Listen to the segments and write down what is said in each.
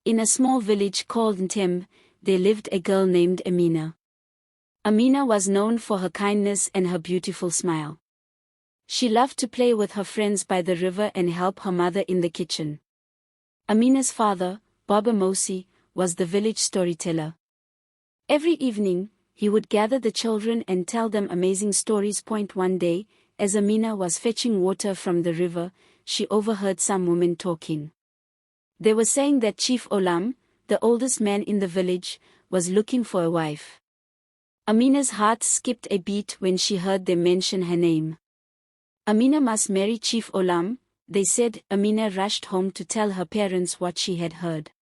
In a small village called Ntembe, there lived a girl named Amina. Amina was known for her kindness and her beautiful smile. She loved to play with her friends by the river and help her mother in the kitchen. Amina's father, Baba Mosi, was the village storyteller. Every evening, he would gather the children and tell them amazing stories. One day, as Amina was fetching water from the river, she overheard some women talking. They were saying that Chief Olam, the oldest man in the village, was looking for a wife. Amina's heart skipped a beat when she heard them mention her name. Amina must marry Chief Olam, they said. Amina rushed home to tell her parents what she had heard.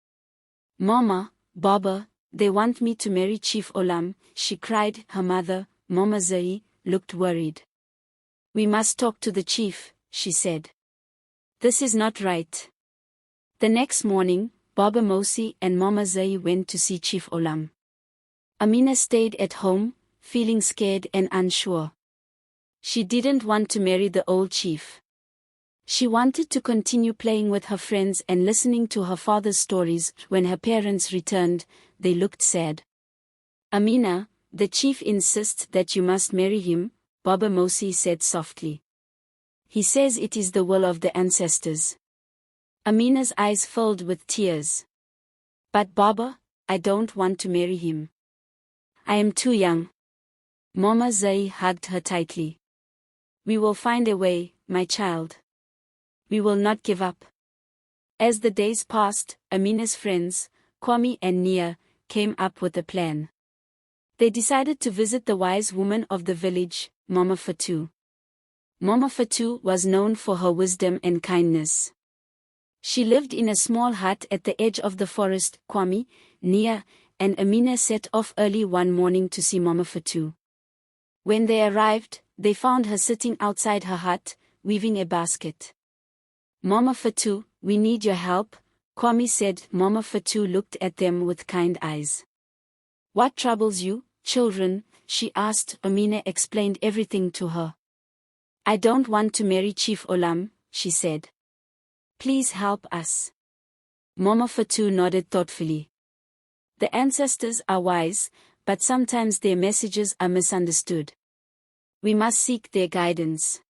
"Mama, Baba, they want me to marry Chief Olam," she cried. Her mother, Mama Zai, looked worried. "We must talk to the chief," she said. "This is not right." The next morning, Baba Mosi and Mama Zai went to see Chief Olam. Amina stayed at home, feeling scared and unsure. She didn't want to marry the old chief. She wanted to continue playing with her friends and listening to her father's stories. When her parents returned, they looked sad. "Amina, the chief insists that you must marry him," Baba Mosi said softly. "He says it is the will of the ancestors." Amina's eyes filled with tears. "But Baba, I don't want to marry him. I am too young." Mama Zai hugged her tightly. "We will find a way, my child. We will not give up." As the days passed, Amina's friends, Kwame and Nia, came up with a plan. They decided to visit the wise woman of the village, Mama Fatou. Mama Fatou was known for her wisdom and kindness. She lived in a small hut at the edge of the forest. Kwame, Nia, and Amina set off early one morning to see Mama Fatou. When they arrived, they found her sitting outside her hut, weaving a basket. "Mama Fatou, we need your help," Kwame said. Mama Fatou looked at them with kind eyes. "What troubles you, children?" she asked. Amina explained everything to her. "I don't want to marry Chief Olam," she said. "Please help us." Mama Fatou nodded thoughtfully. "The ancestors are wise, but sometimes their messages are misunderstood. We must seek their guidance."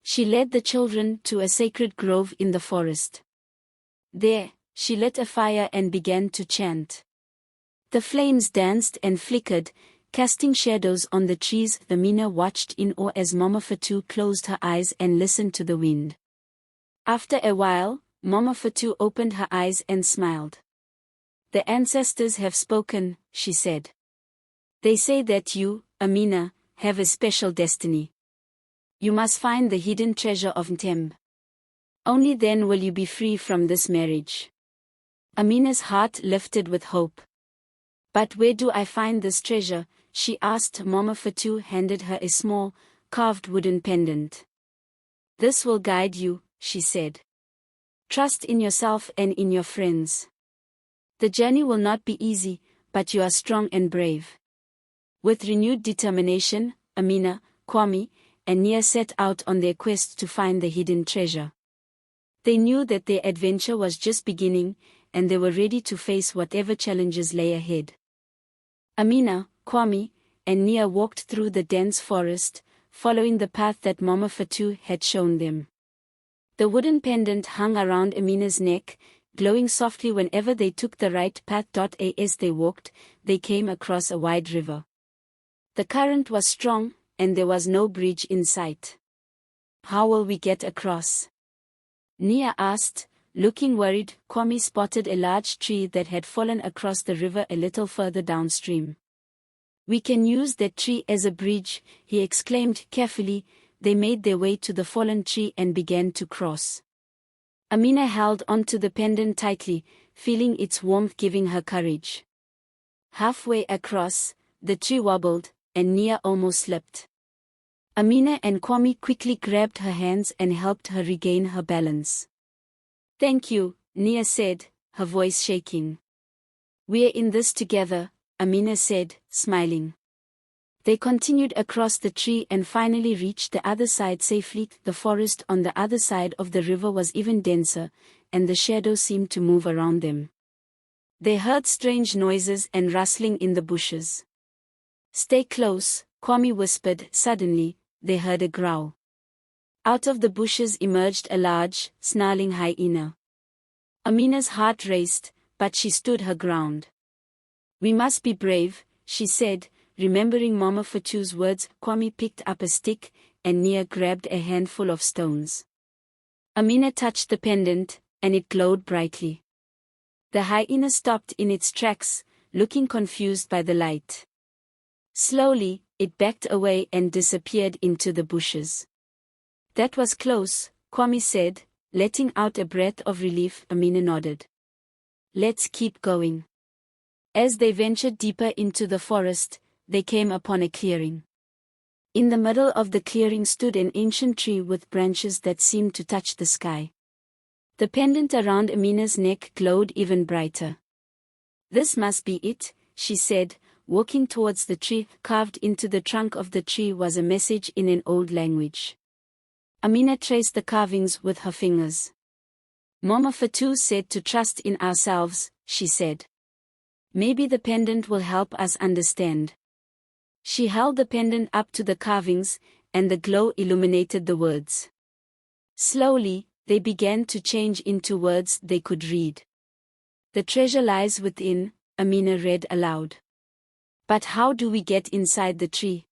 She led the children to a sacred grove in the forest. There, she lit a fire and began to chant. The flames danced and flickered, casting shadows on the trees. Amina watched in awe as Mama Fatou closed her eyes and listened to the wind. After a while, Mama Fatou opened her eyes and smiled. "The ancestors have spoken," she said. "They say that you, Amina, have a special destiny. You must find the hidden treasure of Ntembe. Only then will you be free from this marriage." Amina's heart lifted with hope. "But where do I find this treasure?" she asked. Mama Fatou handed her a small, carved wooden pendant. "This will guide you," she said. "Trust in yourself and in your friends. The journey will not be easy, but you are strong and brave." With renewed determination, Amina, Kwame, and Nia set out on their quest to find the hidden treasure. They knew that their adventure was just beginning, and they were ready to face whatever challenges lay ahead. Amina, Kwame, and Nia walked through the dense forest, following the path that Mama Fatou had shown them. The wooden pendant hung around Amina's neck, glowing softly whenever they took the right path. As they walked, they came across a wide river. The current was strong, and there was no bridge in sight. "How will we get across?" Nia asked, looking worried. Kwame spotted a large tree that had fallen across the river a little further downstream. "We can use that tree as a bridge," he exclaimed. Carefully, they made their way to the fallen tree and began to cross. Amina held onto the pendant tightly, feeling its warmth giving her courage. Halfway across, the tree wobbled, and Nia almost slipped. Amina and Kwame quickly grabbed her hands and helped her regain her balance. "Thank you," Nia said, her voice shaking. "We're in this together," Amina said, smiling. They continued across the tree and finally reached the other side safely. The forest on the other side of the river was even denser, and the shadows seemed to move around them. They heard strange noises and rustling in the bushes. "Stay close," Kwame whispered. Suddenly, they heard a growl. Out of the bushes emerged a large, snarling hyena. Amina's heart raced, but she stood her ground. "We must be brave," she said, remembering Mama Fatu's words. Kwame picked up a stick, and Nia grabbed a handful of stones. Amina touched the pendant, and it glowed brightly. The hyena stopped in its tracks, looking confused by the light. Slowly, it backed away and disappeared into the bushes. "That was close," Kwame said, letting out a breath of relief. Amina nodded. "Let's keep going." As they ventured deeper into the forest, they came upon a clearing. In the middle of the clearing stood an ancient tree with branches that seemed to touch the sky. The pendant around Amina's neck glowed even brighter. "This must be it," she said, walking towards the tree. Carved into the trunk of the tree was a message in an old language. Amina traced the carvings with her fingers. "Mama Fatu said to trust in ourselves," she said. "Maybe the pendant will help us understand." She held the pendant up to the carvings, and the glow illuminated the words. Slowly, they began to change into words they could read. "The treasure lies within," Amina read aloud. "But how do we get inside the tree?"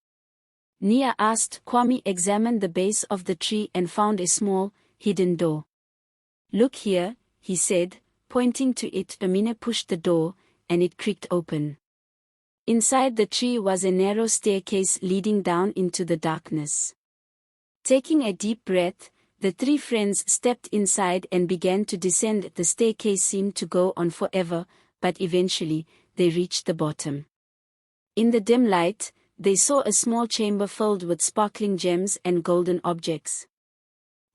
Nia asked. Kwame examined the base of the tree and found a small, hidden door. "Look here," he said, pointing to it. Amina pushed the door, and it creaked open. Inside the tree was a narrow staircase leading down into the darkness. Taking a deep breath, the three friends stepped inside and began to descend. The staircase seemed to go on forever, but eventually, they reached the bottom. In the dim light, they saw a small chamber filled with sparkling gems and golden objects.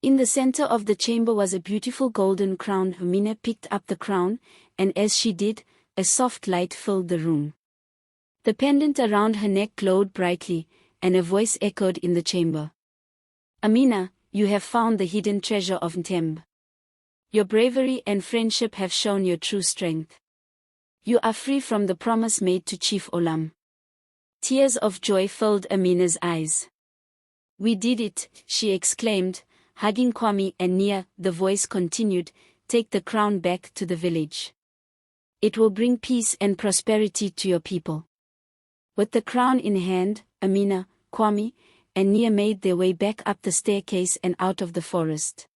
In the center of the chamber was a beautiful golden crown. Amina picked up the crown, and as she did, a soft light filled the room. The pendant around her neck glowed brightly, and a voice echoed in the chamber. "Amina, you have found the hidden treasure of Ntembe. Your bravery and friendship have shown your true strength. You are free from the promise made to Chief Olam." Tears of joy filled Amina's eyes. "We did it," she exclaimed, hugging Kwame and Nia. The voice continued, "Take the crown back to the village. It will bring peace and prosperity to your people." With the crown in hand, Amina, Kwame, and Nia made their way back up the staircase and out of the forest.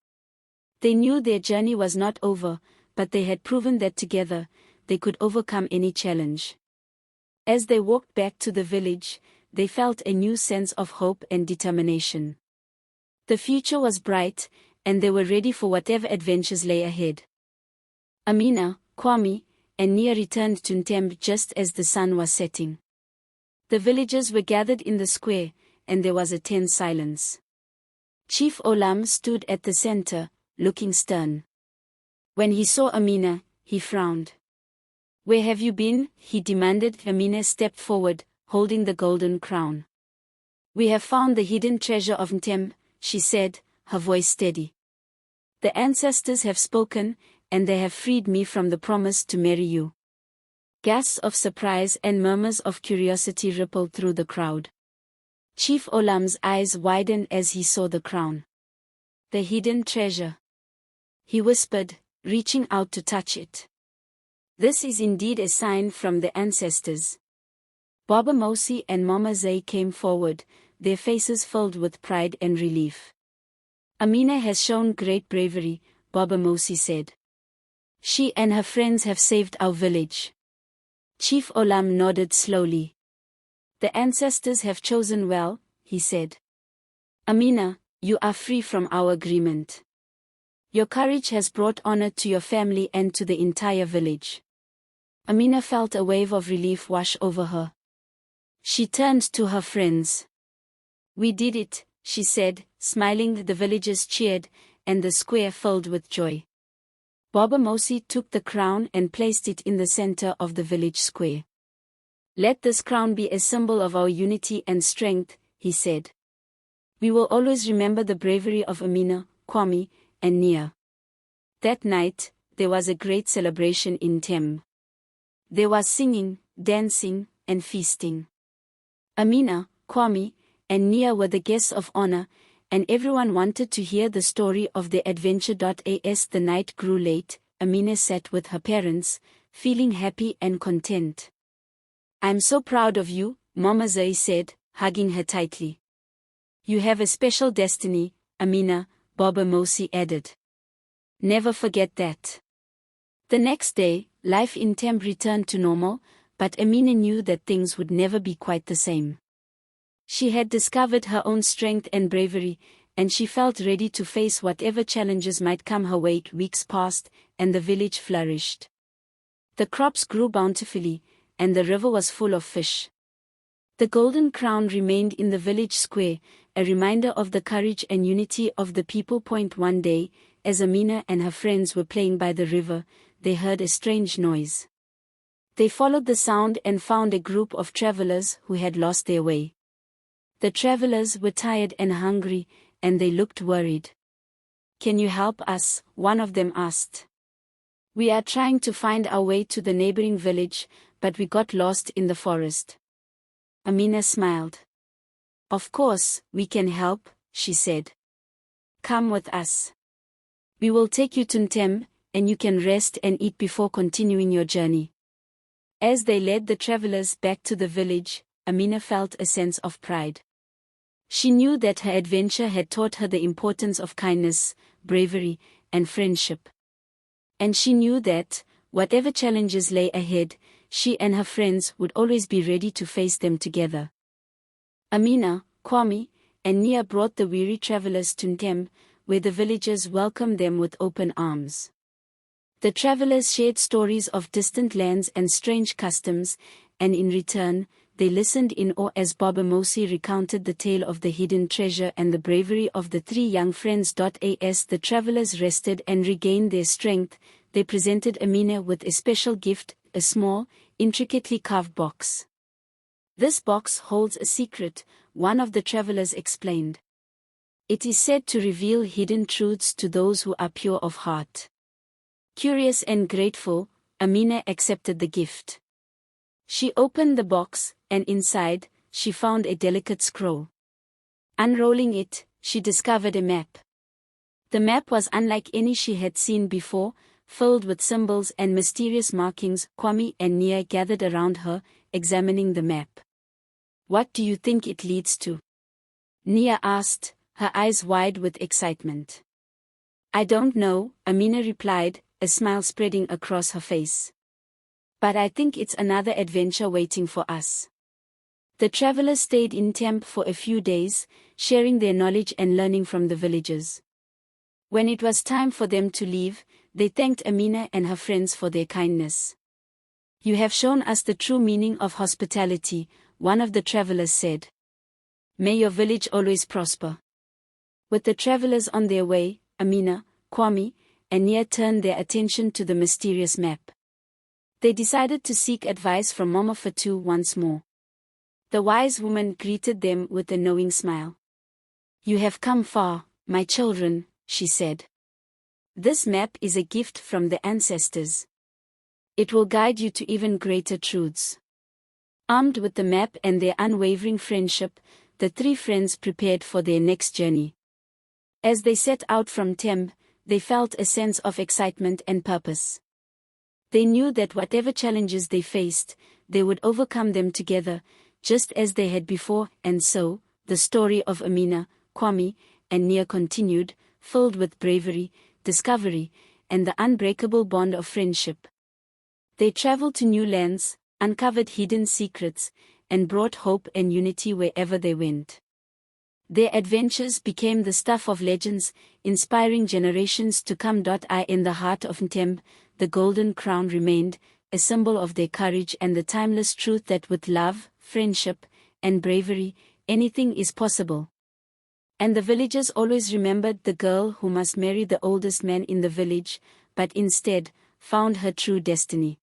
They knew their journey was not over, but they had proven that together, they could overcome any challenge. As they walked back to the village, they felt a new sense of hope and determination. The future was bright, and they were ready for whatever adventures lay ahead. Amina, Kwame, and Nia returned to Ntembe just as the sun was setting. The villagers were gathered in the square, and there was a tense silence. Chief Olam stood at the center, looking stern. When he saw Amina, he frowned. "Where have you been?" he demanded. Amina stepped forward, holding the golden crown. "We have found the hidden treasure of Ntembe," she said, her voice steady. "The ancestors have spoken, and they have freed me from the promise to marry you." Gasps of surprise and murmurs of curiosity rippled through the crowd. Chief Olam's eyes widened as he saw the crown. "The hidden treasure," he whispered, reaching out to touch it. "This is indeed a sign from the ancestors." Baba Mosi and Mama Zay came forward, their faces filled with pride and relief. "Amina has shown great bravery," Baba Mosi said. "She and her friends have saved our village." Chief Olam nodded slowly. "The ancestors have chosen well," he said. "Amina, you are free from our agreement. Your courage has brought honor to your family and to the entire village." Amina felt a wave of relief wash over her. She turned to her friends. "We did it," she said, smiling. The villagers cheered, and the square filled with joy. Baba Mosi took the crown and placed it in the center of the village square. "Let this crown be a symbol of our unity and strength," he said. "We will always remember the bravery of Amina, Kwame, and Nia." That night, there was a great celebration in Ntembe. There was singing, dancing, and feasting. Amina, Kwame, and Nia were the guests of honor, and everyone wanted to hear the story of their adventure. As the night grew late, Amina sat with her parents, feeling happy and content. "I'm so proud of you," Mama Zai said, hugging her tightly. "You have a special destiny, Amina," Baba Mosi added. "Never forget that." The next day, life in Tembe returned to normal, but Amina knew that things would never be quite the same. She had discovered her own strength and bravery, and she felt ready to face whatever challenges might come her way. Weeks passed, and the village flourished. The crops grew bountifully, and the river was full of fish. The golden crown remained in the village square, a reminder of the courage and unity of the people. One day, as Amina and her friends were playing by the river, they heard a strange noise. They followed the sound and found a group of travelers who had lost their way. The travelers were tired and hungry, and they looked worried. "Can you help us?" one of them asked. "We are trying to find our way to the neighboring village, but we got lost in the forest." Amina smiled. "Of course, we can help," she said. "Come with us. We will take you to Tembe, and you can rest and eat before continuing your journey." As they led the travelers back to the village, Amina felt a sense of pride. She knew that her adventure had taught her the importance of kindness, bravery, and friendship. And she knew that, whatever challenges lay ahead, she and her friends would always be ready to face them together. Amina, Kwame, and Nia brought the weary travelers to Tembe, where the villagers welcomed them with open arms. The travelers shared stories of distant lands and strange customs, and in return, they listened in awe as Baba Mosi recounted the tale of the hidden treasure and the bravery of the three young friends. As the travelers rested and regained their strength, they presented Amina with a special gift, a small, intricately carved box. "This box holds a secret," one of the travelers explained. "It is said to reveal hidden truths to those who are pure of heart." Curious and grateful, Amina accepted the gift. She opened the box, and inside, she found a delicate scroll. Unrolling it, she discovered a map. The map was unlike any she had seen before, filled with symbols and mysterious markings. Kwame and Nia gathered around her, examining the map. "What do you think it leads to?" Nia asked, her eyes wide with excitement. "I don't know," Amina replied, a smile spreading across her face. "But I think it's another adventure waiting for us." The travelers stayed in Tembe for a few days, sharing their knowledge and learning from the villagers. When it was time for them to leave, they thanked Amina and her friends for their kindness. "You have shown us the true meaning of hospitality," one of the travelers said. "May your village always prosper." With the travelers on their way, Amina, Kwame, and Nia turned their attention to the mysterious map. They decided to seek advice from Mama Fatu once more. The wise woman greeted them with a knowing smile. "You have come far, my children," she said. "This map is a gift from the ancestors. It will guide you to even greater truths." Armed with the map and their unwavering friendship, the three friends prepared for their next journey. As they set out from Tembe, they felt a sense of excitement and purpose. They knew that whatever challenges they faced, they would overcome them together, just as they had before. And so, the story of Amina, Kwame, and Nia continued, filled with bravery, discovery, and the unbreakable bond of friendship. They traveled to new lands, uncovered hidden secrets, and brought hope and unity wherever they went. Their adventures became the stuff of legends, inspiring generations to come. In the heart of Tembe, the golden crown remained, a symbol of their courage and the timeless truth that with love, friendship, and bravery, anything is possible. And the villagers always remembered the girl who must marry the oldest man in the village, but instead, found her true destiny.